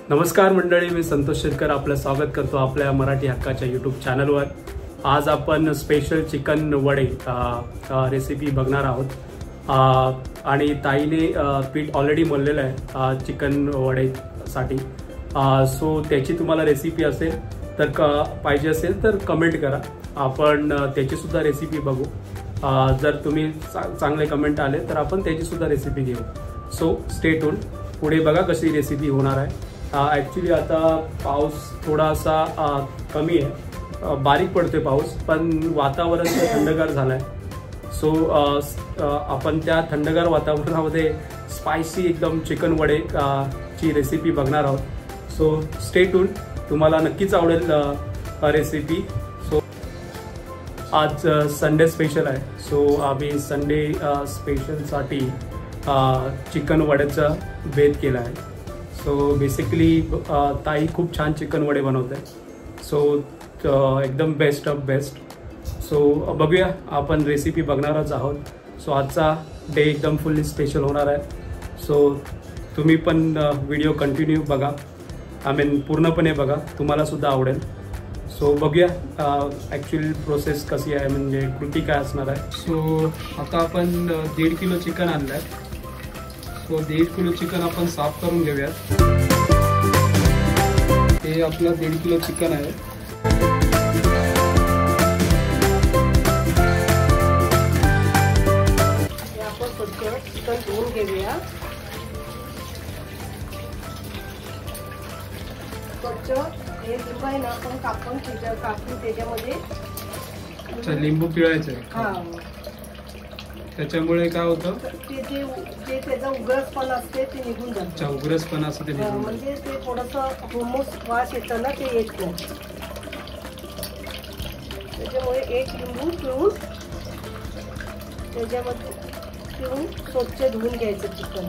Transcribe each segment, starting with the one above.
नमस्कार मंडळी, मी संतोष शेतकर आपलं स्वागत करतो आपल्या मराठी हक्काच्या यूट्यूब चॅनलवर। आज आपण स्पेशल चिकन वडे रेसिपी बघणार आहोत आणि ताईने पीठ ऑलरेडी मळलेलं आहे चिकन वडेसाठी। सो त्याची तुम्हाला रेसिपी असेल तर पाहिजे असेल तर कमेंट करा, आपण त्याची सुद्धा रेसिपी बघू। जर तुम्ही चांगले कमेंट आले तर आपण त्याची सुद्धा रेसिपी घेऊ। सो स्टे ट्यून, पुढे बघा कशी रेसिपी होणार आहे। ॲक्च्युली आता पाऊस थोडासा कमी आहे, बारीक पडते पाऊस, पण वातावरण थंडगार झालं आहे। सो आपण त्या थंडगार वातावरणामध्ये स्पायसी एकदम चिकन वडे ची रेसिपी बघणार आहोत। सो स्टे ट्यून, तुम्हाला नक्कीच आवडेल रेसिपी। सो आज संडे स्पेशल आहे, सो आम्ही संडे स्पेशलसाठी चिकन वड्याचा बेत केला आहे। सो बेसिकली ताई खूप छान चिकन वडे बनवते, सो एकदम बेस्ट ऑफ बेस्ट। सो बघूया, आपण रेसिपी बघणारच आहोत। सो आजचा डे एकदम फुल्ली स्पेशल होणार आहे। सो तुम्ही पण व्हिडिओ कंटिन्यू बघा, पूर्णपणे बघा, तुम्हाला सुद्धा आवडेल। सो बघूया ॲक्च्युअल प्रोसेस कशी आहे, म्हणजे कृती काय असणार आहे। सो आता आपण 1.5 किलो चिकन आणलं आहे। सो 1.5 किलो चिकन आपण साफ करून घेऊयात। हे आपलं 1.5 किलो चिकन आहे। आपण चिकन धुवून घेऊया। स्वच्छ हे लिंबू आहे ना, आपण कापून त्याच्यामध्ये लिंबू पिळायचं आहे। हा, त्याच्यामुळे काय होतं, ते त्याचा उग्रसपणा असते ते निघून जातं। उग्रसपणा असते ते निघून, म्हणजे ते थोडंसं हुमूस वास येतं ना, ते येत नाही। त्याच्यामुळे एक लिंबू पिळून त्याच्यामध्ये पिळून स्वच्छ धुवून घ्यायचं चिकन।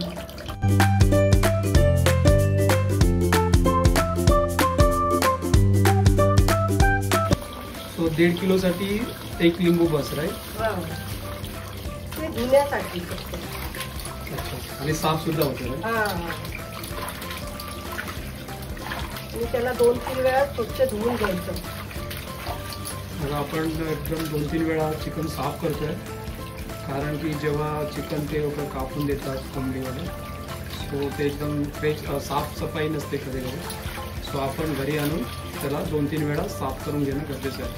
सो 1.5 किलोसाठी 1 लिंबू बस राईट, ते धुण्यासाठी आणि साफ सुद्धा होते। आणि त्याला 2-3 वेळा स्वच्छ धुवून घ्यायचं। आपण एकदम 2-3 वेळा चिकन साफ करतोय, कारण की जेव्हा चिकन ते लोक कापून देतात कोंबडीमध्ये, सो ते एकदम फ्रेश साफसफाई नसते कधी कधी। सो आपण घरी आणून त्याला 2-3 वेळा साफ करून घेणं गरजेचं आहे।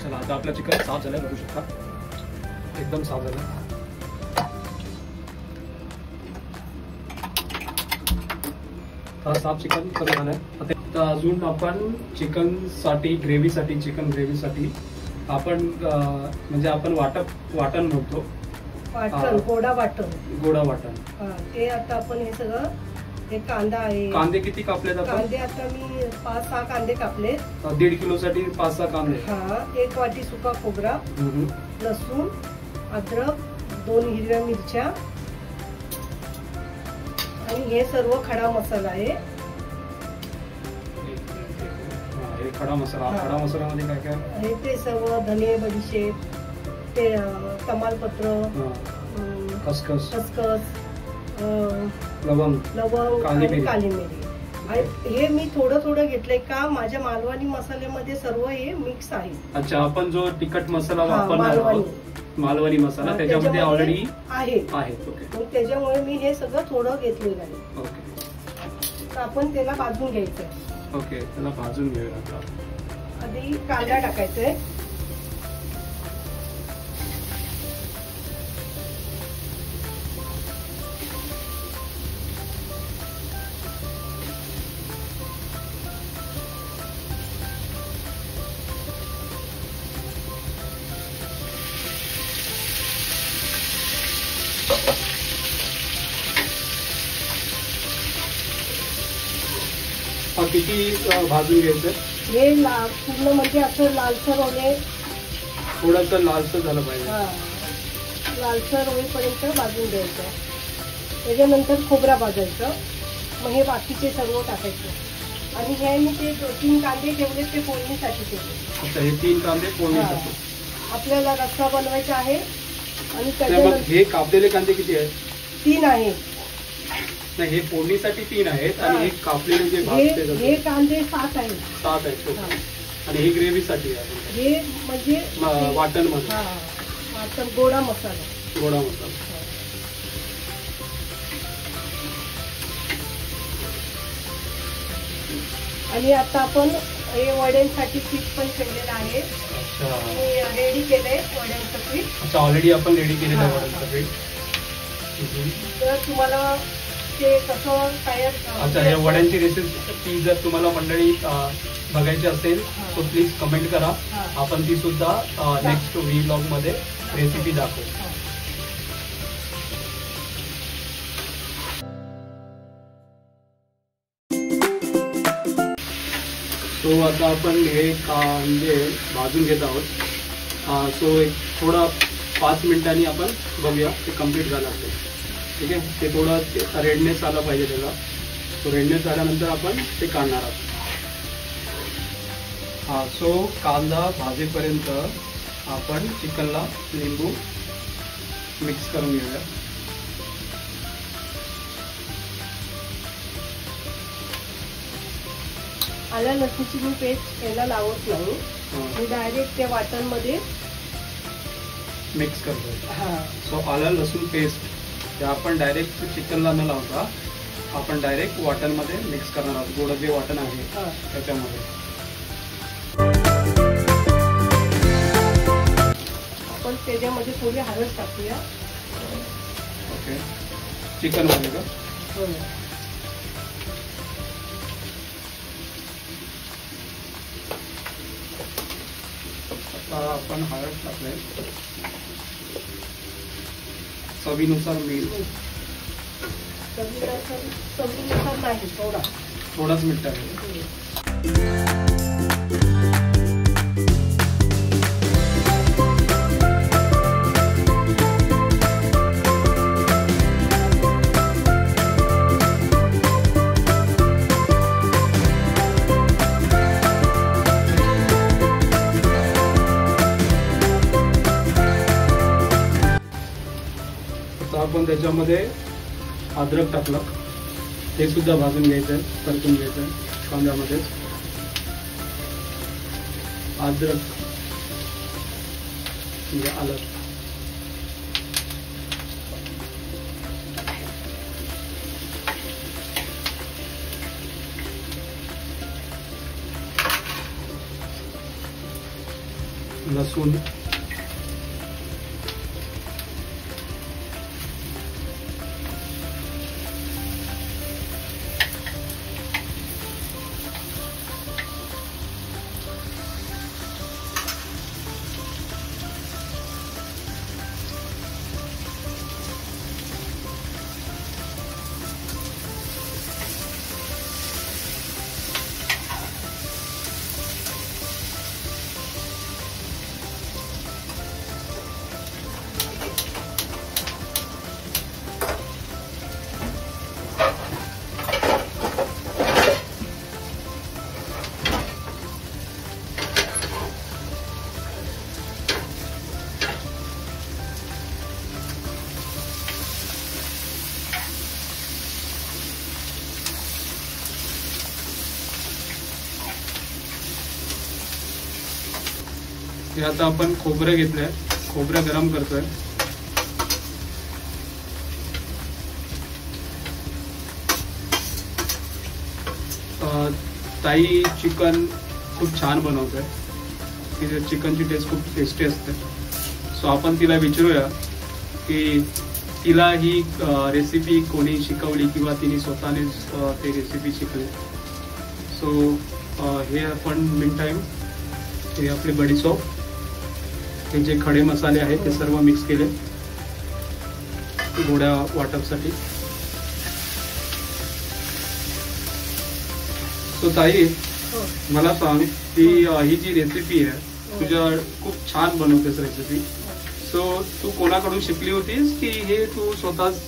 चला, आता आपला चिकन साफ झालं, बघू शकता एकदम साफ झालं। साफ चिकन कमी झालं आहे। आता अजून आपण चिकन ग्रेव्हीसाठी आपण म्हणजे आपण वाटण म्हणतो, गोडा वाटण। ते आता आपण हे सगळं, हे कांदा आहे। कांदे किती कापलेत आपण? कांदे आता मी 5-6 कांदे कापले। 1.5 किलोसाठी 5-6 कांदे। 1 वाटी सुका खोबरा, लसूण, अद्रक, 2 हिरव्या मिरच्या, आणि हे सर्व खडा मसाला आहे। खडा मसाल्यामध्ये काय काय आहे? ते सर्व धने, बडीशेप, ते तमालपत्र, खसखस, लवंग आणि काली मिरी। हे मी थोडं घेतलंय का माझ्या मालवणी मसाल्यामध्ये सर्व हे मिक्स आहे। अच्छा, आपण जो तिखट मसाला वापरणार आहोत, मालवणी मसाला, त्याच्यामध्ये ऑलरेडी आहे। ओके, त्याच्यामुळे मी हे सगळं थोडं घेतलेलं आहे। ओके, तर आपण त्याला भाजून घ्यायचं। ओके, त्याला भाजून घेऊया। आधी कांदा टाकायचंय। किती भाजून घ्यायचं? हे पूर्ण म्हणजे असं लालसर होणे, थोडंसं लालसर झालं पाहिजे। लालसर होईपर्यंत भाजून घ्यायचं। त्याच्यानंतर खोबरा भाजायचं, मग हे बाकीचे सर्व टाकायचं। आणि हे मी ते 2-3 कांदे ठेवले, ते फोडणीसाठी ठेवले। अच्छा, हे 3 कांदे फोडणीसाठी आपल्याला रस्सा बनवायचा आहे। आणि हे कापलेले कांदे किती आहेत? 3 आहेत। नाही, हे फोडणीसाठी 3 आहेत आणि एक कापलेले जे भाजते हे कांदे 7 आहेत. 7 आहेत. आणि हे ग्रेव्हीसाठी आहे. हे म्हणजे वाटण मध्ये. वाटण गोडा मसाला. गोडा मसाला. आणि आता आपण हे वड्यांसाठी पीठ पण ठेवलेलं आहे. रेडी केलंय वड्यांचं पीठ. अच्छा, ऑलरेडी आपण रेडी केलेलं आहे वड्यांचं पीठ. तर तुम्हाला ते कसं तयार. अच्छा, या वड्यांची रेसिपी जर तुम्हाला मंडळी बघायची असेल तर प्लीज कमेंट करा. आपण ती सुद्धा नेक्स्ट व्लॉग मध्ये रेसिपी दाखवू. सो आता आपण हे कांदे भाजून घेत आहोत. सो एक थोडा 5 मिनिटांनी आपण बघूया ते कम्प्लीट झालं असेल. ठीक आहे, ते थोडं रेडनेस आला पाहिजे त्याला. सो रेडनेस आल्यानंतर आपण ते काढणार आहोत. सो कांदा भाजेपर्यंत आपण चिकनला लिंबू मिक्स करून घेऊया. आल्या लसूणची मी पेस्ट याला लावत नाही. मी डायरेक्ट त्या वाटणमध्ये मिक्स करतो. सो आलं लसूण पेस्ट ते आपण डायरेक्ट चिकनला न लावता आपण डायरेक्ट वाटणमध्ये मिक्स करणार आहोत. गोडं जे वाटण आहे त्याच्यामध्ये आपण त्याच्यामध्ये थोडी हळद टाकूया. ओके, चिकन मध्ये का? आता आपण हळद टाकले. चवीनुसार मीठ. चवीनुसार नाही, थोडाच मीठ टाकले. आपण त्याच्यामध्ये अद्रक टाकलं. हे सुद्धा भाजून घ्यायचं, परतून घ्यायचं कांद्यामध्ये. अद्रक म्हणजे आलं. लसूण. हे आता आपण खोबरं घेतलंय. खोबरं गरम करतोय. ताई चिकन खूप छान बनवतोय. तिथे चिकनची टेस्ट खूप टेस्टी असते. सो आपण तिला विचारूया की तिला ही रेसिपी कोणी शिकवली किंवा तिने स्वतःनेच ती रेसिपी शिकली. सो हे आपण मीन टाइम हे आपले बडीशॉप, हे जे खडे मसाले आहेत ते सर्व मिक्स केले गोड्या वाटपसाठी. सो ताई मला सांग, ती ही जी रेसिपी आहे तुझ्या खूप छान बनवतेस रेसिपी. सो तू कोणाकडून शिकली होतीस की हे तू स्वतःच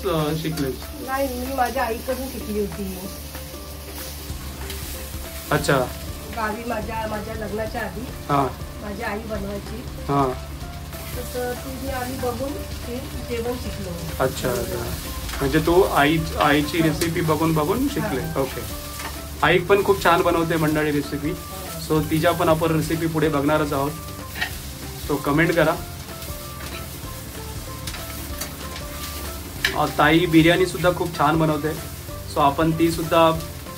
शिकलेस? नाही, मी माझ्या आईकडून शिकली होती. अच्छा. गावी माझ्या लग्नाच्या आधी माझी आई बनवायची. तर ती आम्ही बघून ते जेवण शिकलो. अच्छा अच्छा, म्हणजे तू आईची रेसिपी बघून शिकले. ओके. आई पण खूप छान बनवते मंडळी रेसिपी. सो तिच्या पण आपण रेसिपी पुढे बघणारच आहोत. सो कमेंट करा. ताई बिर्याणी सुद्धा खूप छान बनवते. सो आपण ती सुद्धा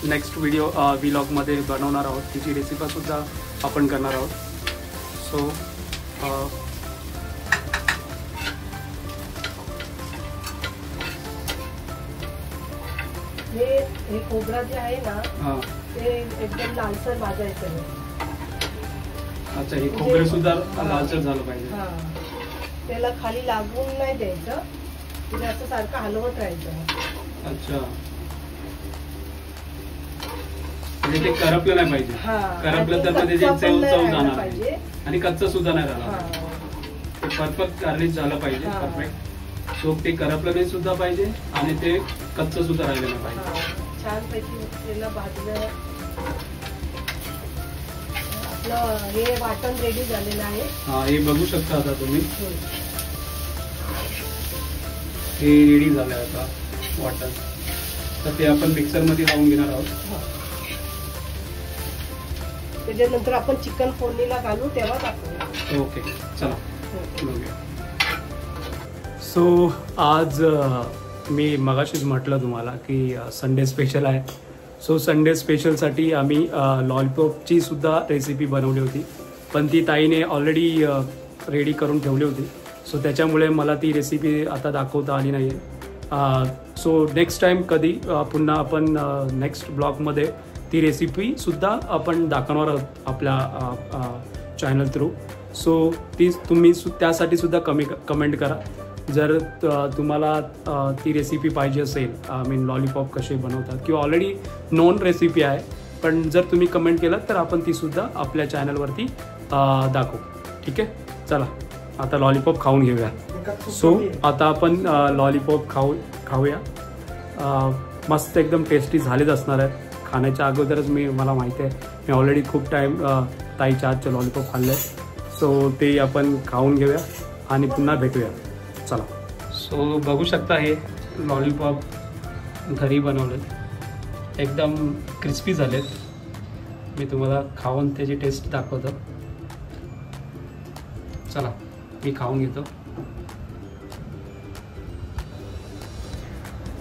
नेक्स्ट व्लॉगमध्ये बनवणार आहोत. तिची रेसिपी सुद्धा आपण करणार आहोत. सो हे खोबरा जे आहे ना ते एकदम लालसर भाजायचं. अच्छा, हे खोबरं सुद्धा लालसर झालं पाहिजे. त्याला खाली लागून नाही द्यायचं, म्हणजे असं सारखं हलवत राहायचं. अच्छा, म्हणजे ते करपलं नाही पाहिजे. करपलं तर मध्ये चव जाणार पाहिजे आणि कच्चं सुद्धा नाही राहणार. ते परफेक्ट गार्निश झालं पाहिजे. परफेक्ट. सो ते करपलं नाही सुद्धा पाहिजे आणि ते कच्चं सुद्धा राहिलं नाही पाहिजे. छानपैकी त्याला भाजलं. आपलं हे वाटण रेडी झालेलं आहे. हे बघू शकता आता तुम्ही. हे रेडी झालंय आता वाटण. तर ते आपण मिक्सरमध्ये लावून घेणार आहोत. त्याच्यानंतर आपण चिकन फोडणीला घालू तेव्हा टाकू. ओके, चला बघूया. सो आज मी मगाशीच म्हटलं तुम्हाला की संडे स्पेशल आहे. सो संडे स्पेशलसाठी आम्ही लॉलीपॉपची सुद्धा रेसिपी बनवली होती, पण ती ताईने ऑलरेडी रेडी करून ठेवली होती. सो त्याच्यामुळे मला ती रेसिपी आता दाखवता आली नाही आहे. सो नेक्स्ट टाईम कधी पुन्हा आपण नेक्स्ट ब्लॉगमध्ये ती रेसिपीसुद्धा आपण दाखवणार आहोत आपल्या चॅनल थ्रू. सो ती तुम्ही त्यासाठी सुद्धा कमेंट करा. जर तुम्हाला ती रेसिपी पाहिजे असेल, लॉलीपॉप कसे बनवतात किंवा ऑलरेडी नोन रेसिपी आहे, पण जर तुम्ही कमेंट केलं तर आपण तीसुद्धा आपल्या चॅनलवरती दाखवू. ठीक आहे, चला आता लॉलीपॉप खाऊन घेऊया. सो आता आपण लॉलीपॉप खाऊया. मस्त एकदम टेस्टी झालेच असणार आहेत. खाण्याच्या अगोदरच मला माहिती आहे, मी ऑलरेडी खूप टाईम ताईच्या हातचे लॉलीपॉप खाल्ले. सो ते आपण खाऊन घेऊया आणि पुन्हा भेटूया. चला. सो बघू शकता हे लॉलीपॉप घरी बनवलेत, एकदम क्रिस्पी झालेत. मी तुम्हाला खाऊन त्याची टेस्ट दाखवतो. चला मी खाऊन घेतो.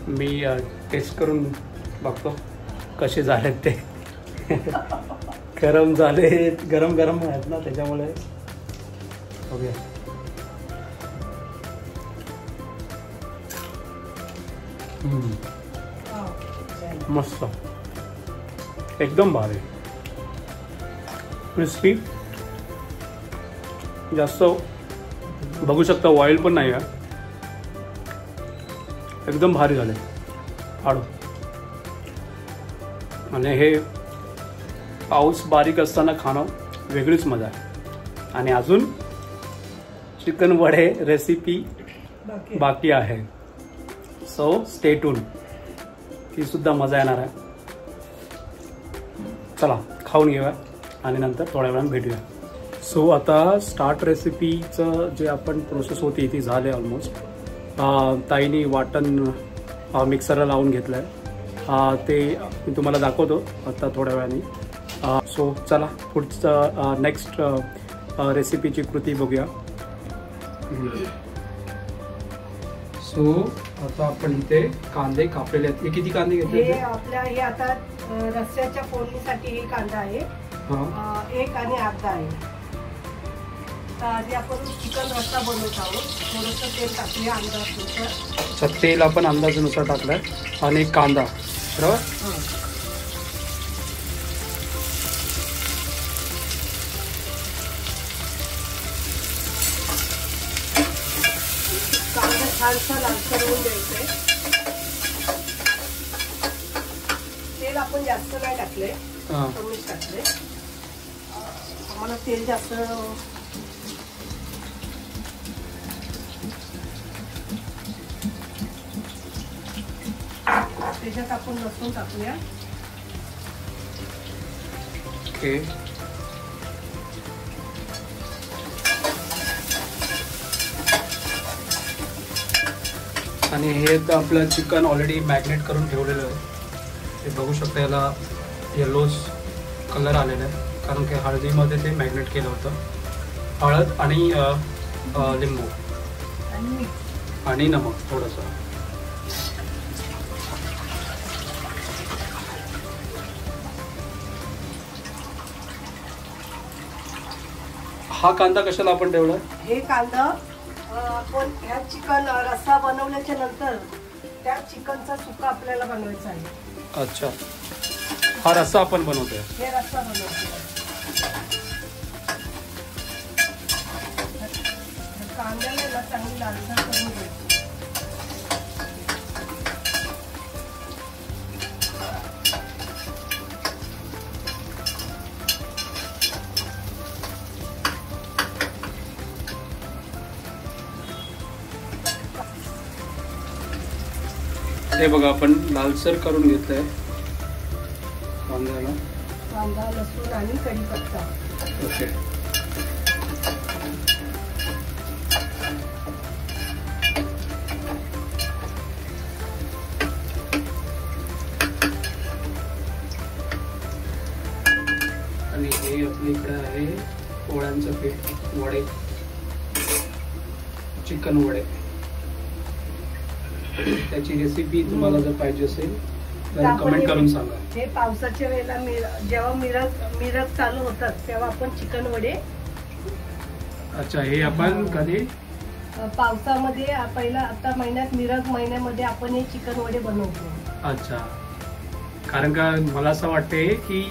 मी टेस्ट करून बघतो कसे झालेत ते. गरम गरम आहेत ना, त्याच्यामुळे बघूया. मस्त, एकदम भारी, क्रिस्पी. जास्त बघू शकता ऑइल पण नाही आहे. एकदम भारी झाले हाडू. आणि हे पाऊस बारीक असताना खाणं वेगळीच मजा आहे. आणि अजून चिकन वडे रेसिपी बाकी आहे. सो स्टे ट्यून, ती सुद्धा मजा येणार आहे. चला खाऊन घेऊया आणि नंतर थोड्या वेळाने भेटूया. सो आता स्टार्ट रेसिपीचं जे आपण प्रोसेस होती ती झाली ऑलमोस्ट. ताईनी वाटण मिक्सरला लावून घेतलं आहे, ते मी तुम्हाला दाखवतो आता थोड्या वेळाने. सो चला पुढचं नेक्स्ट रेसिपीची कृती बघूया. सो आता आपण इथे कांदे कापलेले आहेत. हे किती कांदे घेतले? हे आपल्या हे आता रस्स्याच्या फोडणीसाठी हे कांदा आहे, 1 आणि अर्धा आहे. तर आधी आपण चिकन रस्सा बनवत आहोत. थोडंसं तेल टाकूया अंदाजानुसार. अच्छा, तेल आपण अंदाजानुसार टाकलंय आणि कांदा, बरोबर? कांदा छानसा लालसर होऊन द्यायचंय. तेल आपण जास्त नाही टाकले, कमीच टाकले. आम्हाला तेल जास्त त्याच्यात आपण लसूण टाकूया. ओके. आणि हे तर आपलं चिकन ऑलरेडी मॅरिनेट करून ठेवलेलं आहे. हे बघू शकता, याला येलोज कलर आलेला आहे कारण की हळदीमध्ये ते मॅरिनेट केलं होतं. हळद आणि लिंबू आणि नमक थोडंसं. हा कांदा कशाला आपण ठेवला? हे कांदा आपण ह्या चिकन रस्सा बनवल्याच्या नंतर त्या चिकनचा सुका आपल्याला बनवायचा आहे. अच्छा, हा रस्सा आपण बनवतोय. हे रस्सा बनवतोय. कांद्याला ना चांगली लालसर करून घ्यायची. हे बघा, आपण लालसर करून घेतलंय कांद्याला. कांदा, लसूण आणि कढीपत्ता. ओके. आणि हे आपल्या इकडे आहे पोळ्यांचं पीठ, वडे, चिकन वडे. त्याची रेसिपी तुम्हाला जर पाहिजे असेल तर कमेंट करून सांगा. हे पावसाच्या वेळेला जेव्हा मिरग चालू होतात तेव्हा आपण चिकन वडे. अच्छा, हे आपण कधी पावसामध्ये पहिला आता महिन्यात मिरग महिन्यामध्ये आपण हे चिकन वडे बनवतो. अच्छा, कारण का मला असं वाटते की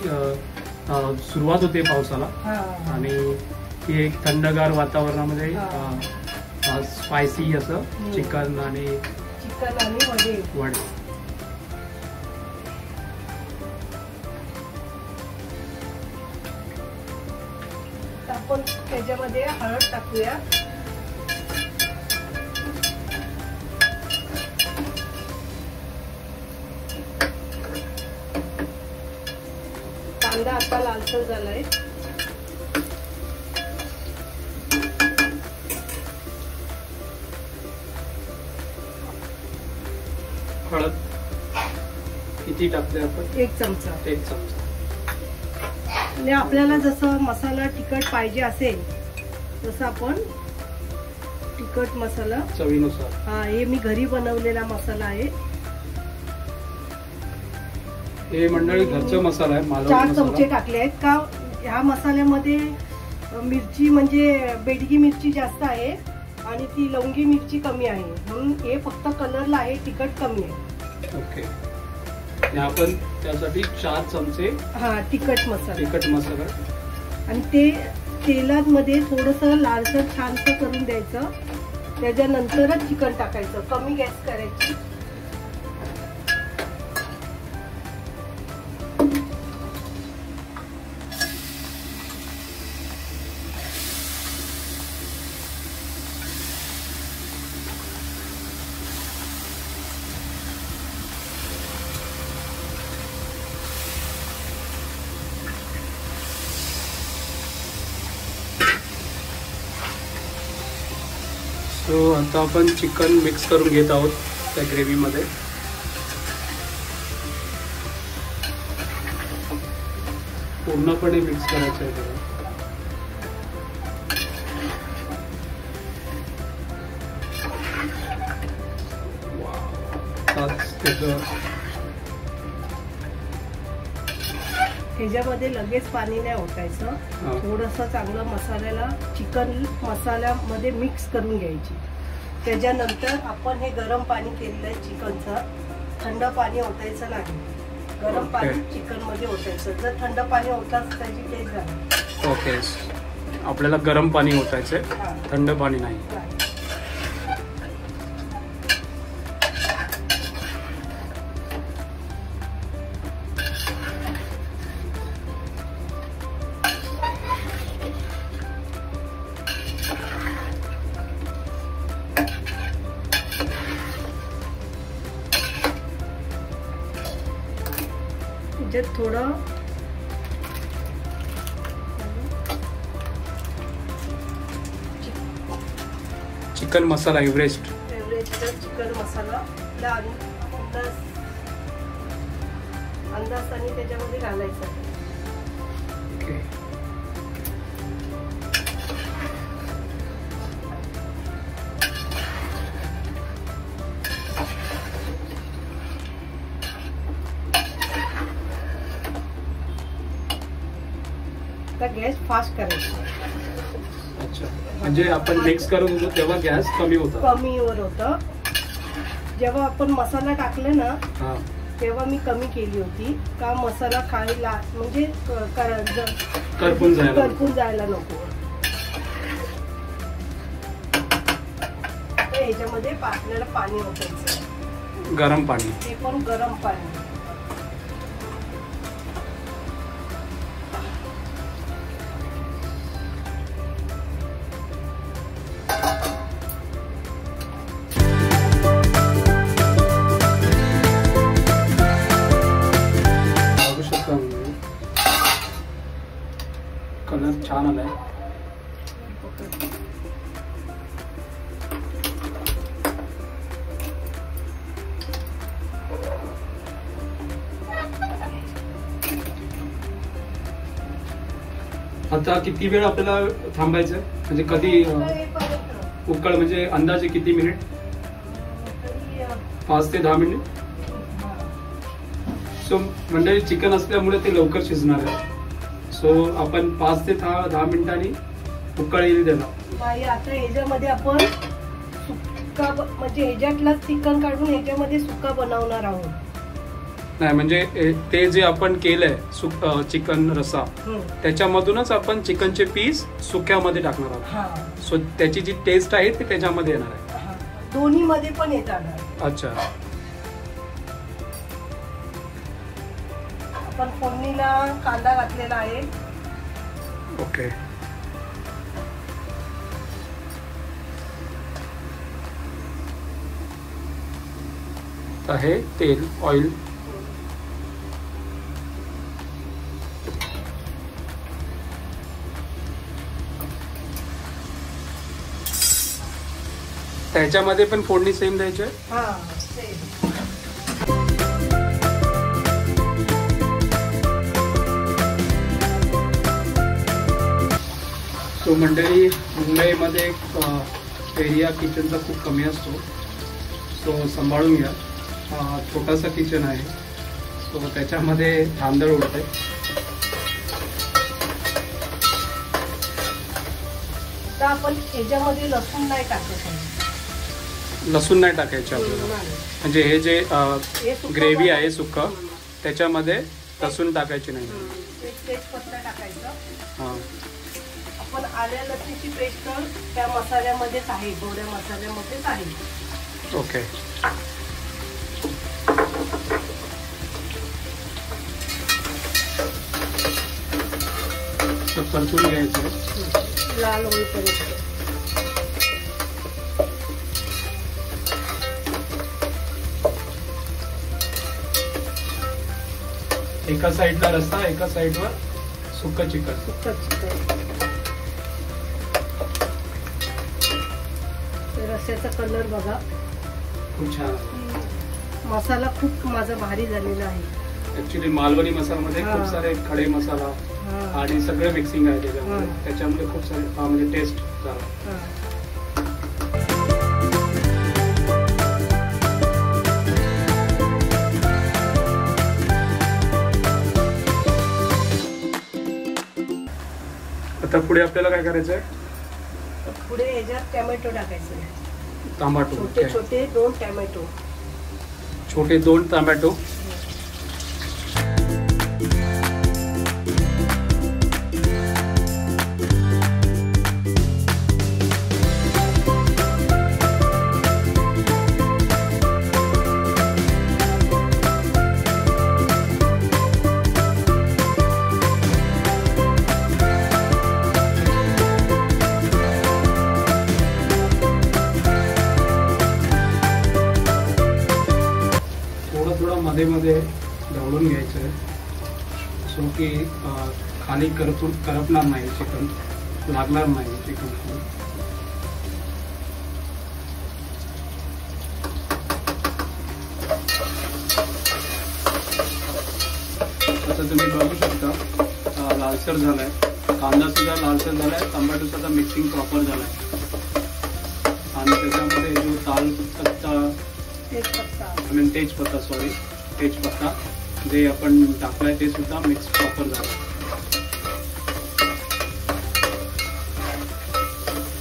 सुरुवात होते पावसाला आणि ती एक थंडगार वातावरणामध्ये स्पायसी असं चिकन आणि वडे. आपण त्याच्यामध्ये हळद टाकूया. कांदा आता लालसर झालाय. हळद किती टाकते आपण? 1 चमचा. 1 चमचा. म्हणजे आपल्याला जसं मसाला तिखट पाहिजे असेल तसं आपण तिखट मसाला चवीनुसार. हा, हे मी घरी बनवलेला मसाला आहे. हे मंडळी घरचा मसाला आहे. 4 चमचे टाकले आहेत. का ह्या मसाल्यामध्ये मिरची म्हणजे बेडगी मिरची जास्त आहे आणि ती लवंगी मिरची कमी आहे, म्हणून हे फक्त कलरला आहे, तिखट कमी आहे. ओके. आपण त्यासाठी 4 चमचे तिखट मसाला आणि ते तेलामध्ये थोडंसं लालसर छानसं करून द्यायचं. त्याच्यानंतरच चिकन टाकायचं. कमी गॅस करायची. सो आता आपण चिकन मिक्स करून घेत आहोत त्या ग्रेव्हीमध्ये. पूर्णपणे मिक्स करायचं आहे त्याला. ह्याच्यामध्ये लगेच पाणी नाही ओतायचं. थोडंसं चांगलं मसाल्याला चिकन मसाल्यामध्ये मिक्स करून घ्यायची. त्याच्यानंतर आपण हे गरम पाणी केलेलं आहे चिकनचं. थंड पाणी ओतायचं नाही, गरम पाणी चिकन मध्ये ओतायचं. जर थंड पाणी ओतलाच त्याची टेस्ट झाली. ओके, आपल्याला गरम पाणी ओतायचंय, थंड पाणी नाही. थोडं चिकन मसाला एव्हरेस्ट स्पेशल चिकन मसाला अंदाजाने त्याच्यामध्ये घालायचा. आता गॅस फास्ट करायचा. अच्छा, म्हणजे आपण मिक्स करत होतो तेव्हा गॅस कमीवर होतं. जेव्हा आपण मसाला टाकले ना तेव्हा मी कमी केली होती का मसाला खायला म्हणजे करपून जायला नको. ह्याच्यामध्ये आपल्याला पाणी ओतायचं, गरम पाणी, ते पण गरम पाणी. कलर छान आलाय. आता किती वेळ आपल्याला थांबायचं, म्हणजे कधी उकळ, म्हणजे अंदाजे किती मिनिट? 5 ते 10 मिनिट. सो म्हणजे चिकन असल्यामुळे ते लवकर शिजणार आहे. सो आपण 5 ते 10 मिनिटांनी उकळ येईल त्याला. आता ह्याच्यामध्ये आपण सुक्का म्हणजे ह्याच्यातला चिकन काढून ह्याच्यामध्ये सुक्का बनवणार आहोत. नाही म्हणजे ते जे आपण केलंय चिकन रस्सा, त्याच्यामधूनच आपण चिकनचे पीस सुक्यामध्ये टाकणार आहोत. सो त्याची जी टेस्ट आहे ती त्याच्यामध्ये येणार आहे. दोन्ही मध्ये पण येतात. अच्छा, आपण फोडणीला कांदा घातलेला आहे. ओके. आहे तेल, ऑइल. त्याच्यामध्ये पण फोडणी सेम द्यायची आहे. सो मंडळी, मुंबईमध्ये एरिया किचनचा खूप कमी असतो. सो सांभाळून घ्या. छोटासा किचन आहे. सो त्याच्यामध्ये धांदळ उडत आहे. तर आपण ह्याच्यामध्ये लसूण नाही टाकायचं. लसूण नाही टाकायचं आपल्याला, म्हणजे हे जे ग्रेव्ही आहे सुक्का, त्याच्यामध्ये लसूण टाकायची नाही. तेजपत्ता टाकायचं. हां, आपण आल्या लसूणची पेस्ट त्या मसाल्यामध्येच आहे, गोड्या मसाल्यामध्येच आहे. ओके. परतून घ्यायचं लाल होईपर्यंत. एका साईडला रस्सा, एका साईडवर सुक्का चिकन. रस्स्याचा कलर बघा, खूप छान. मसाला खूप माझा भारी झालेला आहे. ऍक्च्युली मालवणी मसाल्यामध्ये खूप सारे खडे मसाला आणि सगळं मिक्सिंग आहे त्याच्यामध्ये. त्याच्यामध्ये खूप सारे म्हणजे टेस्ट झाला. आता पुढे आपल्याला काय करायचंय? पुढे ह्याच्यात टोमॅटो टाकायचं. टोमॅटो छोटे छोटे 2 टोमॅटो. छोटे 2 टोमॅटो. मध्ये ढवळून घ्यायचं आहे. सो की खाली करपणार नाही, चिकन लागणार नाही चिकन. आता तुम्ही बघू शकता लालसर झालाय, कांदा सुद्धा लालसर झालाय, टोमॅटो सुद्धा मिक्सिंग प्रॉपर झालाय आणि त्याच्यामध्ये जो तेजपत्ता जे आपण टाकलाय ते सुद्धा मिक्स प्रॉपर झालं.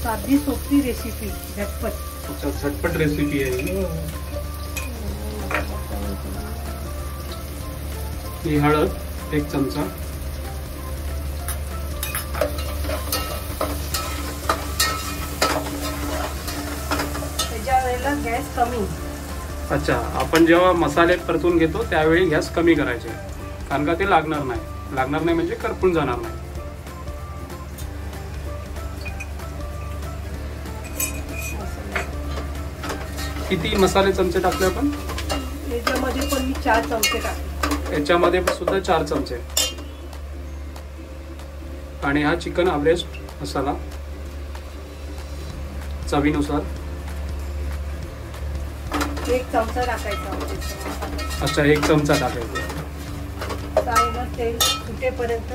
साधी सोपी रेसिपी, झटपट. अच्छा, झटपट रेसिपी आहे ही. हळद 1 चमचा, त्याच्या वेळेला गॅस कमी. अच्छा, आपण जेव्हा मसाले परतून घेतो त्यावेळी गॅस कमी करायचे, कारण का ते लागणार नाही म्हणजे करपून जाणार नाही. किती मसाले चमचे टाकले आपण? याच्यामध्ये पण मी 4 चमचे टाकले. याच्यामध्ये सुद्धा 4 चमचे. आणि हा चिकन एव्हरेस्ट मसाला चवीनुसार 1 चमचा टाकायचा. अच्छा, 1 चमचा टाकायचा. चांगलं तेल सुटेपर्यंत.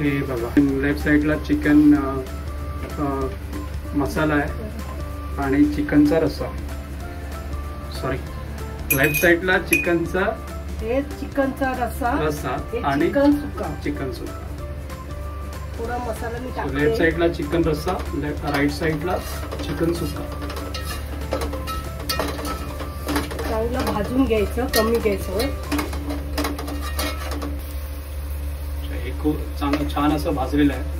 हे बघा, लेफ्ट साईडला चिकन मसाला आहे आणि चिकनचा रस्सा. सॉरी, लेफ्ट साईडला चिकनचा रस्सा आणि चिकन सुक्का. थोडा मसाला मी टाकते. लेफ्ट साईडला चिकन रस्सा, राईट साईडला चिकन सुक्का. चांगलं भाजून घ्यायचं कमी गॅसवर. हे खूप चांगलं छान असं भाजलेलं आहे.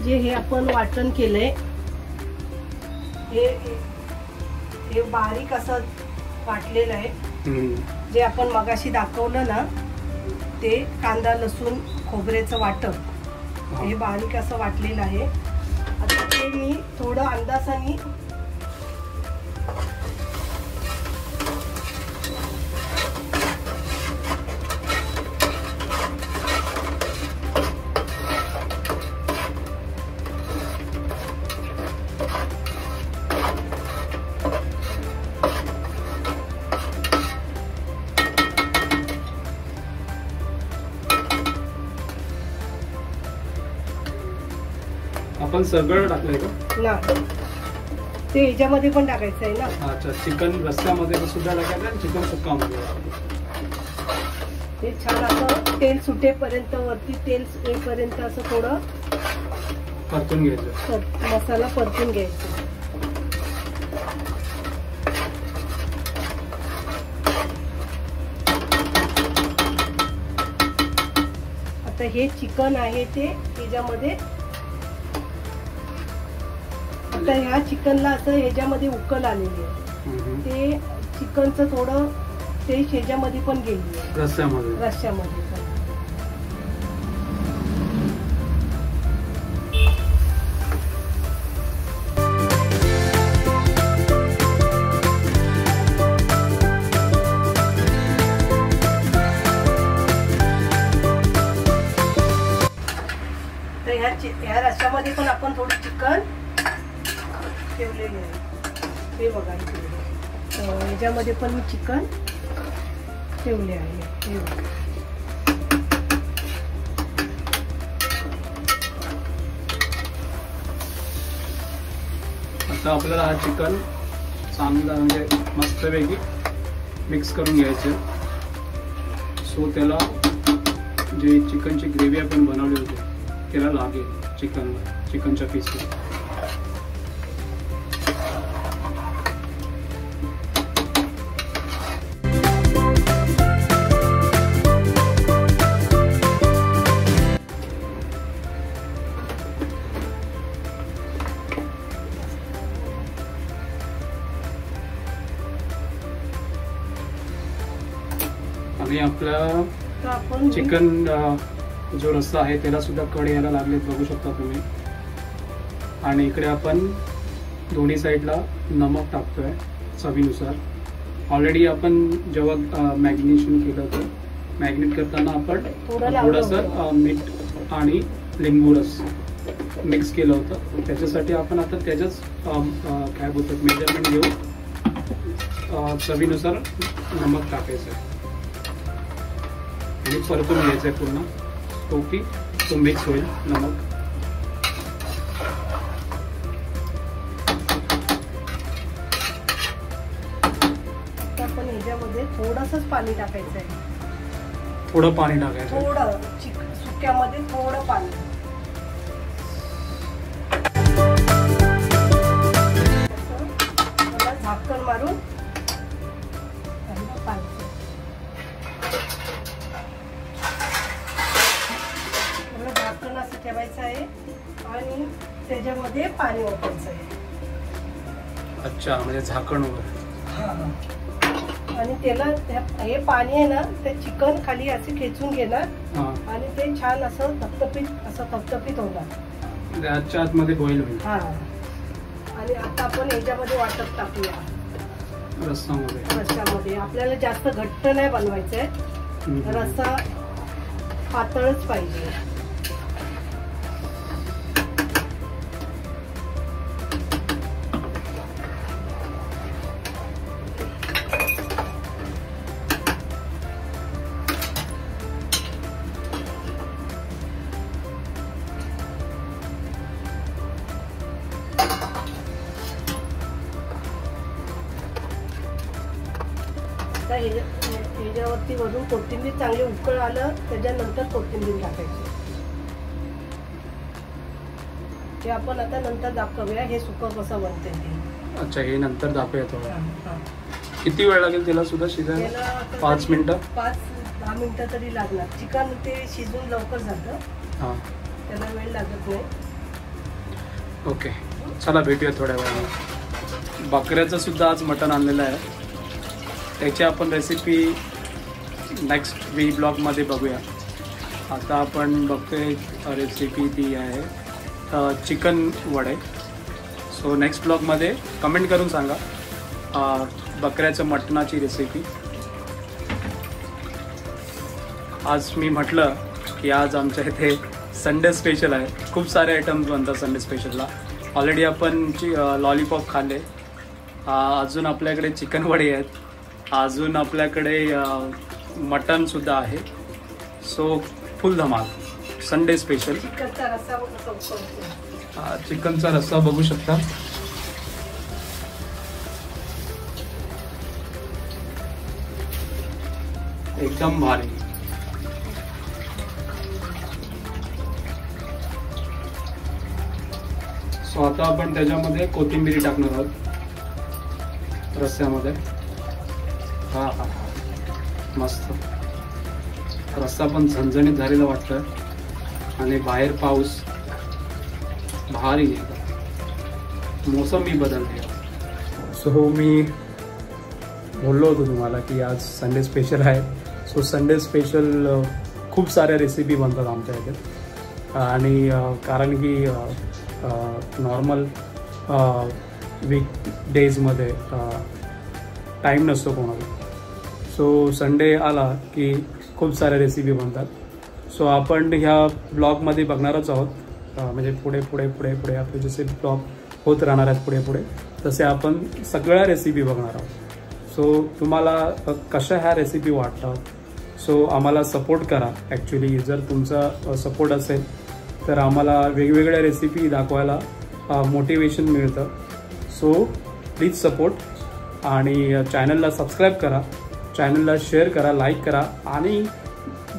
जे हे आपण वाटण केलंय हे बारीक असं वाटलेलं आहे. जे आपण मगाशी दाखवलं ना ते कांदा लसूण खोबऱ्याचं वाटप, हे बारीक असं वाटलेलं आहे. आता ते मी थोडं अंदाजाने आपण सगळं टाकलंय का? ना ते ह्याच्यामध्ये पण टाकायचं आहे ना. अच्छा, चिकन रस्स्यामध्ये सुद्धा टाकायचं आणि चिकन सुक्कामध्ये. ते छान असं तेल सुटेपर्यंत, वरती तेल येईपर्यंत असं थोडं परतून घ्यायचं. मसाला परतून घ्यायचा. आता हे चिकन आहे ते त्याच्यामध्ये, आता ह्या चिकनला असं ह्याच्यामध्ये उकल आलेली आहे. ते चिकनचं थोडं ते ह्याच्यामध्ये पण गेली आहे, रस्स्यामध्ये. तर ह्या रस्स्यामध्ये पण आपण थोडं चिकन ठेवलेले आहे. हे बघा, ह्याच्यामध्ये पण मी चिकन ठेवले आहे. हे बघा, आता आपल्याला हा चिकन चांगला म्हणजे मस्तपैकी मिक्स करून घ्यायचं. सो त्याला जे चिकनची ग्रेव्ही आपण बनवली होती त्याला लागेल चिकनच्या पीसला. आणि आपला चिकन जो रस्सा आहे त्याला सुद्धा कड यायला लागलेत, बघू शकता तुम्ही. आणि इकडे आपण दोन्ही साईडला नमक टाकतोय चवीनुसार. ऑलरेडी आपण जेव्हा मॅरिनेशन केलं होतं, मॅरिनेट करताना आपण थोडंसं मीठ आणि लिंबू रस मिक्स केलं होतं. त्याच्यासाठी आपण आता त्याच्याच काय बोलतात मेजरमेंट घेऊ. चवीनुसार नमक टाकायचं आहे आणि परतून घ्यायचं आहे पूर्ण तो की तो मिक्स होईल नमक. आपण ह्याच्यामध्ये थोडंसंच पाणी टाकायचं आहे. थोडं पाणी टाकायचं, थोडं सुक्यामध्ये थोडं पाणी. झाकण मारून झाकण असं ठेवायचं आहे आणि त्याच्यामध्ये पाणी ओतायचं आहे. अच्छा, म्हणजे झाकण वगैरे. आणि त्याला हे पाणी आहे ना ते चिकन खाली असे खेचून घेणार आणि ते छान असं थपथपीत होणार. त्याच्या आतमध्ये बॉईल होईल. हा, आणि आता आपण याच्यामध्ये वाटप टाकूया रस्सामध्ये. आपल्याला जास्त घट्ट नाही बनवायचंय, रस्सा पातळच पाहिजे. ह्याच्यावरती वरून कोथिंबीर चांगली उकळ आलं त्याच्यानंतर कोथिंबीर टाकायची. हे आपण आता नंतर दाखवूया हे सुकं कसं बनते ते. अच्छा, हे नंतर दाखवूया थोडं. किती वेळ लागेल त्याला सुद्धा शिजायला? 5 मिनिटं, 5-10 मिनिटं तरी लागणार. चिकन ते शिजून लवकर जातं, त्याला वेळ लागत नाही. ओके, चला भेटूया थोड्या वेळाने. बकऱ्याचं सुद्धा आज मटण आणलेलं आहे, त्याची आपण रेसिपी नेक्स्ट ब्लॉगमध्ये बघूया. आता आपण बघतोय रेसिपी ती आहे चिकन वडे. सो नेक्स्ट ब्लॉगमध्ये कमेंट करून सांगा बकऱ्याचं मटणाची रेसिपी. आज मी म्हटलं की आज आमच्या इथे संडे स्पेशल आहे. खूप सारे आयटम्स बनतात संडे स्पेशलला. ऑलरेडी आपण लॉलीपॉप खाल्ले, अजून आपल्याकडे चिकन वडे आहेत, अजून आपल्याकडे मटनसुद्धा आहे. सो फुल धमाल संडे स्पेशल. चिकनचा रस्सा बघू शकता. एकदम भारी. सो आता आपण त्याच्यामध्ये कोथिंबीर टाकणार आहोत रस्स्यामध्ये. हा हा, मस्त. रस्सा पण झणझणीत झालेला वाटतं आणि बाहेर पाऊस. भारी, मोसमी बदलते. सो मी बोललो होतो तुम्हाला की आज संडे स्पेशल आहे. सो संडे स्पेशल खूप साऱ्या रेसिपी बनतात आमच्या इथे. आणि कारण की नॉर्मल वीक डेजमध्ये टाईम नसतो कोणाला. सो संडे आला की खूप साऱ्या रेसिपी बनतात. सो आपण ह्या ब्लॉगमध्ये बघणारच आहोत. म्हणजे पुढे पुढे पुढे पुढे आपले जसे ब्लॉग होत राहणार आहेत पुढे पुढे तसे आपण सगळ्या रेसिपी बघणार आहोत. सो तुम्हाला कशा ह्या रेसिपी वाटतात. सो आम्हाला सपोर्ट करा. ॲक्च्युली जर तुमचा सपोर्ट असेल तर आम्हाला वेगवेगळ्या रेसिपी दाखवायला मोटिवेशन मिळतं. सो प्लीज सपोर्ट आणि चॅनलला सबस्क्राईब करा, चॅनलला शेअर करा, लाईक करा. आणि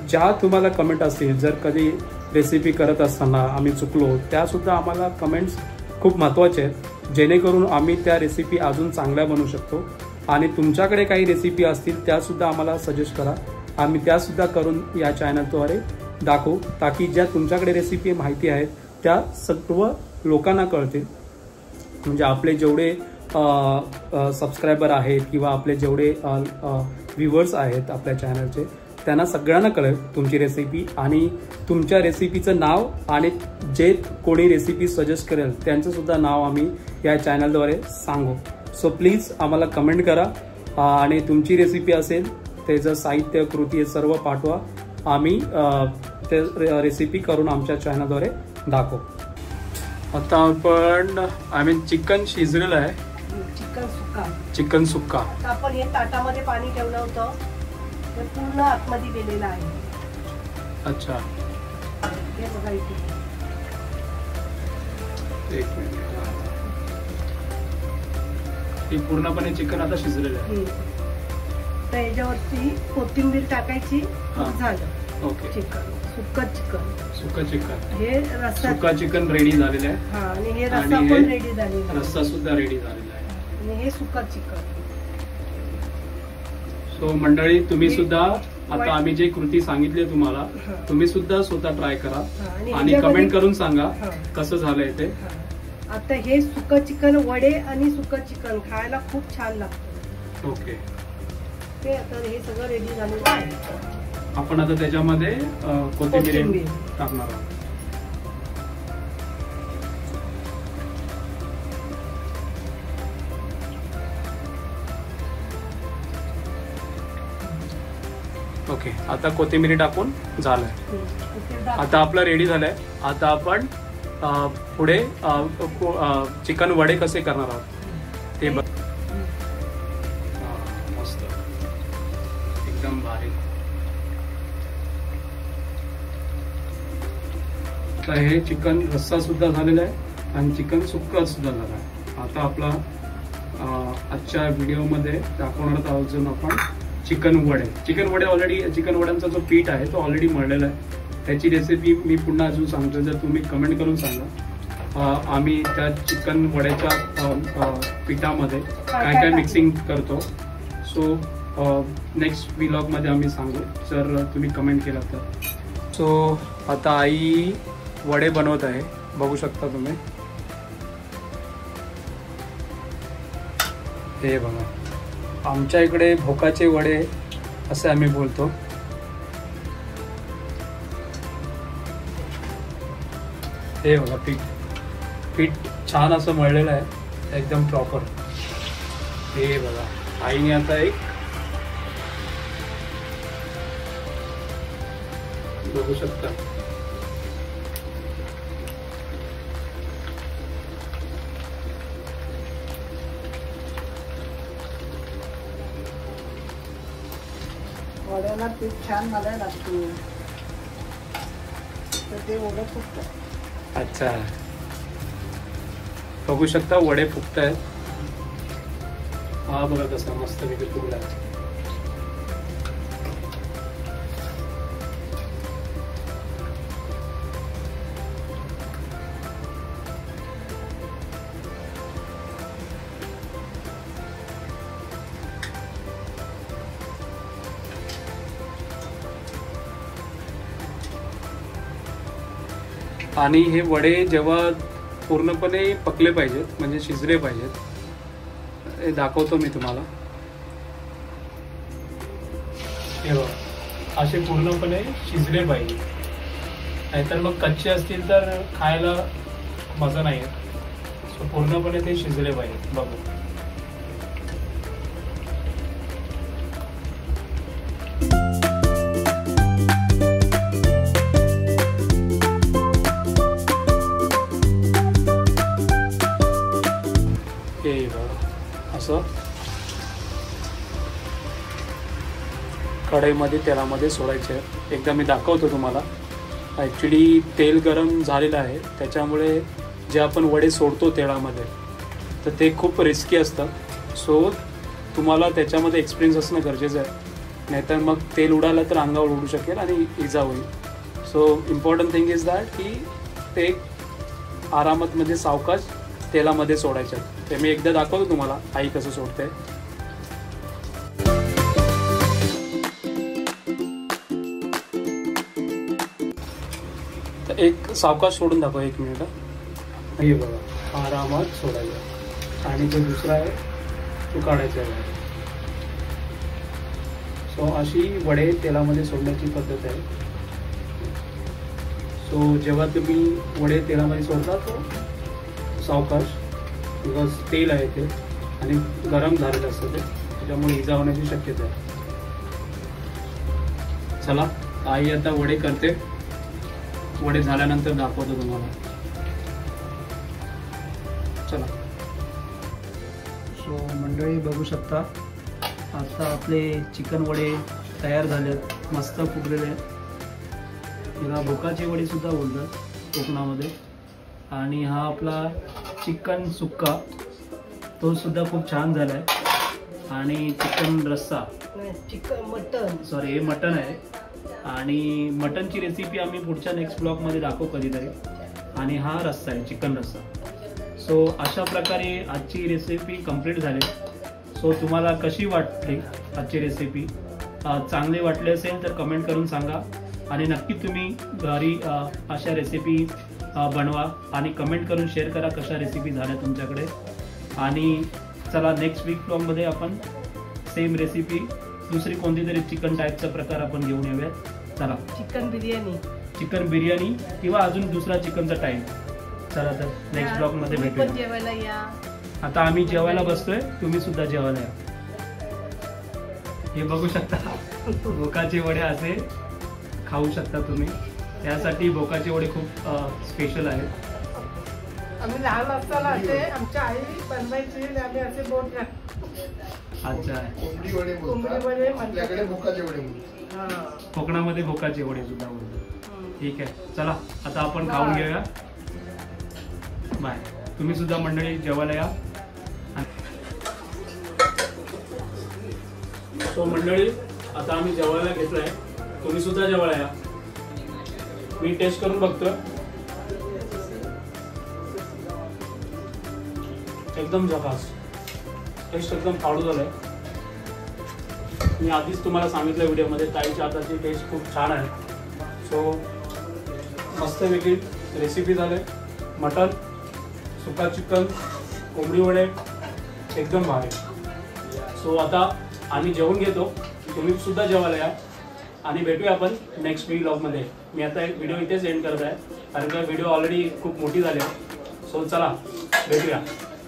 ज्या तुम्हाला कमेंट असतील जर कधी रेसिपी करत असताना आम्ही चुकलो त्यासुद्धा आम्हाला कमेंट्स खूप महत्त्वाचे आहेत, जेणेकरून आम्ही त्या रेसिपी अजून चांगल्या बनवू शकतो. आणि तुमच्याकडे काही रेसिपी असतील त्यासुद्धा आम्हाला सजेस्ट करा, आम्ही त्यासुद्धा करून या चॅनलद्वारे दाखवू, ताकी ज्या तुमच्याकडे रेसिपी माहिती आहेत त्या सर्व लोकांना कळतील. म्हणजे आपले जेवढे सबस्क्रायबर आहेत किंवा आपले जेवढे व्ह्युअर्स आहेत आपल्या चॅनलचे त्यांना सगळ्यांना कळेल तुमची रेसिपी आणि तुमच्या रेसिपीचं नाव आणि जे कोणी रेसिपी सजेस्ट करेल त्यांचं सुद्धा नाव आम्ही या चॅनलद्वारे सांगू. सो प्लीज आम्हाला कमेंट करा आणि तुमची रेसिपी असेल त्याचं साहित्य कृती सर्व पाठवा. आम्ही ते रेसिपी करून आमच्या चॅनलद्वारे दाखवू. आता आपण चिकन शिजलेलं आहे. चिकन सुक्का. आता आपण हे ताटामध्ये पाणी ठेवलं होतं ते पूर्ण आतमध्ये गेलेलं आहे. अच्छा, हे बघा इथे. एक मिनिट. हे पूर्णपणे चिकन आता शिजलेलं आहे. तर याच्यावरती कोथिंबीर टाकायची. झालं. ओके. चिकन सुक्का चिकन हे सुक्का चिकन रेडी झालेलं आहे. हा, आणि हे रस्सा पण रेडी झालेला आहे. रस्सा सुद्धा रेडी झालेला आहे. आणि हे सुक्का चिकन. सो मंडळी, तुम्ही सुद्धा आता आम्ही जे कृती सांगितली तुम्हाला, तुम्ही सुद्धा स्वतः ट्राय करा आणि कमेंट करून सांगा कसं झालंय ते. आता हे सुक्का चिकन वडे आणि सुक्का चिकन खायला खूप छान लागतं. ओके. ते आता हे सगळं रेडी झालेलं आहे. आपण आता त्याच्यामध्ये कोथिंबीर टाकणार आहोत. ओके, आता कोथिंबीर टाकून झालंय. आता आपलं रेडी झालंय. आता आपण पुढे चिकन वडे कसे करणार आहोत ते बघ. मस्त, एकदम भारी. तर हे चिकन रस्सा सुद्धा झालेला आहे आणि चिकन सुक्का सुद्धा झाला आहे. आता आपला आजच्या व्हिडिओमध्ये दाखवणार आहोत जो आपण चिकन वडे ऑलरेडी, चिकन वड्यांचा जो पीठ आहे तो ऑलरेडी मळलेला आहे. त्याची रेसिपी मी पुन्हा अजून सांगतो, जर तुम्ही कमेंट करून सांगा. आम्ही त्या चिकन वड्याच्या पिठामध्ये काय काय मिक्सिंग करतो. सो नेक्स्ट व्लॉगमध्ये आम्ही सांगू, जर तुम्ही कमेंट केला तर. सो आता आई वडे बनवत आहे, बघू शकता तुम्ही. हे बघा, आमच्या इकडे भोकाचे वडे असे आम्ही बोलतो. हे बघा, पीठ छान असं मळलेलं आहे, एकदम प्रॉपर. हे बघा, आईने आता एक बघू शकता. वड्याला पीठ छान मलायला लागतो, तर ते वडे फुगतात. अच्छा, बघू शकता वडे फुगत आहेत. हा बघा कसं मस्त पैकी फुगला. आणि हे वडे जेव्हा पूर्णपणे पकले पाहिजेत, म्हणजे शिजले पाहिजेत, हे दाखवतो मी तुम्हाला. हे बघा, असे पूर्णपणे शिजले पाहिजे, नाहीतर मग कच्चे असतील तर खायला मजा नाही येत. सो पूर्णपणे ते शिजले पाहिजेत. बघू, असं कढईमध्ये तेलामध्ये सोडायचे. एकदा मी दाखवतो तुम्हाला. ॲक्च्युली तेल गरम झालेलं आहे, त्याच्यामुळे जे आपण वडे सोडतो तेलामध्ये तर ते खूप रिस्की असतं. सो तुम्हाला त्याच्यामध्ये एक्सपिरियन्स असणं गरजेचं आहे, नाहीतर मग तेल उडालं तर अंगावर उडू शकेल आणि इजा होईल. So important thing is that की ते आरामात म्हणजे सावकाश तेलामध्ये सोडायचे. ते मी एकदा दाखवतो तुम्हाला आई कसं सोडते. तर एक सावकाश सोडून दाखव, 1 मिनिट. हे बघा, आरामात सोडायचं आणि जो दुसरा आहे तो काढायचा आहे. सो अशी वडे तेलामध्ये सोडण्याची पद्धत आहे. सो जेव्हा तुम्ही वडे तेलामध्ये सोडता तो सावकाश, बिकॉज तेल आहे ते आणि गरम झालेलं असतं ते, त्याच्यामुळे इजा होण्याची शक्यता आहे. चला, आई आता वडे करते. वडे झाल्यानंतर दाखवतो तुम्हाला. चला. सो मंडळी बघू शकता आता आपले चिकन वडे तयार झालेत, मस्त फुगलेले आहेत. याला भोकाचे वडे सुद्धा बोलतात कोकणामध्ये. आणि हा आपला चिकन सुक्का तो सुद्धा खूप छान झाला आहे. आणि चिकन रस्सा, सॉरी हे मटन आहे. आणि मटनची रेसिपी आम्ही पुढच्या नेक्स्ट ब्लॉगमध्ये दाखवू कधीतरी. आणि हा रस्सा आहे, चिकन रस्सा. सो अशा प्रकारे आजची रेसिपी कंप्लीट झाली. सो तुम्हाला कशी वाटली आजची रेसिपी? चांगली वाटली असेल तर कमेंट करून सांगा. आणि नक्की तुम्ही घरी अशा रेसिपी बनवा आणि कमेंट करून शेअर करा कशा रेसिपी झाल्या तुमच्याकडे. आणि चला नेक्स्ट वीक ब्लॉगमध्ये आपण सेम रेसिपी दुसरी कोणती तरी चिकन टाईपचा प्रकार आपण घेऊन येऊयात. चला चिकन बिर्याणी किंवा अजून दुसरा चिकनचा टाईप. चला तर नेक्स्ट ब्लॉग मध्ये भेटूया. जेवायला या. आता आम्ही जेवायला बसतोय, तुम्ही सुद्धा जेवायला या. हे बघू शकता भोकाचे वडे असे खाऊ शकता तुम्ही. त्यासाठी भोकाचे वडे खूप स्पेशल आहेत. आम्ही लहान असताना असे आमच्या आई बनवायची आणि आम्ही असे बोट. अच्छा, कोंबडी वडे आपल्याकडे भोकाचे वडे. कोकणामध्ये भोकाचे वडे सुद्धा बोलतात. ठीक आहे, चला आता आपण खाऊन घेऊया. बाय. तुम्ही सुद्धा मंडळी जेवायला या. सो मंडळी आता आम्ही जेवायला घेतलंय, तुम्ही सुद्धा जेवायला या. मी टेस्ट करून बघतोय. एकदम झकास टेस्ट, एकदम फाडू झालंय. मी आधीच तुम्हाला सांगितलं व्हिडिओमध्ये ताईच्या हाताची टेस्ट खूप छान आहे. सो मस्त वेगळी रेसिपी झाली. मटन, सुका चिकन, कोंबडी वडे एकदम भारी. सो आता आम्ही जेवून घेतो, तुम्ही सुद्धा जेवायला या. आणि भेटूया आपण नेक्स्ट व्लॉगमध्ये. मी आता एक व्हिडिओ इथेच एंड करत आहे कारण का व्हिडिओ ऑलरेडी खूप मोठी झाली आहे. सो चला भेटूया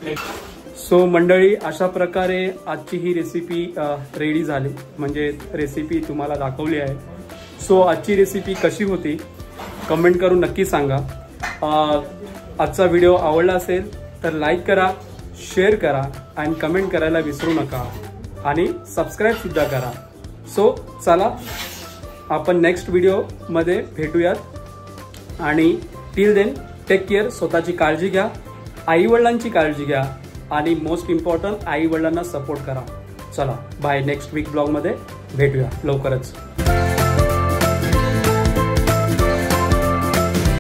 नेक्स्ट. सो मंडळी अशा प्रकारे आजची ही रेसिपी रेडी झाली, म्हणजे रेसिपी तुम्हाला दाखवली आहे. सो आजची रेसिपी कशी होती कमेंट करून नक्की सांगा. आजचा व्हिडिओ आवडला असेल तर लाईक करा, शेअर करा आणि कमेंट करायला विसरू नका. आणि सबस्क्राईब सुद्धा करा. सो चला आपण नेक्स्ट व्हिडिओमध्ये भेटूयात. आणि टिल देन टेक केअर. स्वतःची काळजी घ्या, आईवडिलांची काळजी घ्या आणि मोस्ट इम्पॉर्टंट आईवडिलांना सपोर्ट करा. चला बाय. नेक्स्ट वीक ब्लॉगमध्ये भेटूया लवकरच.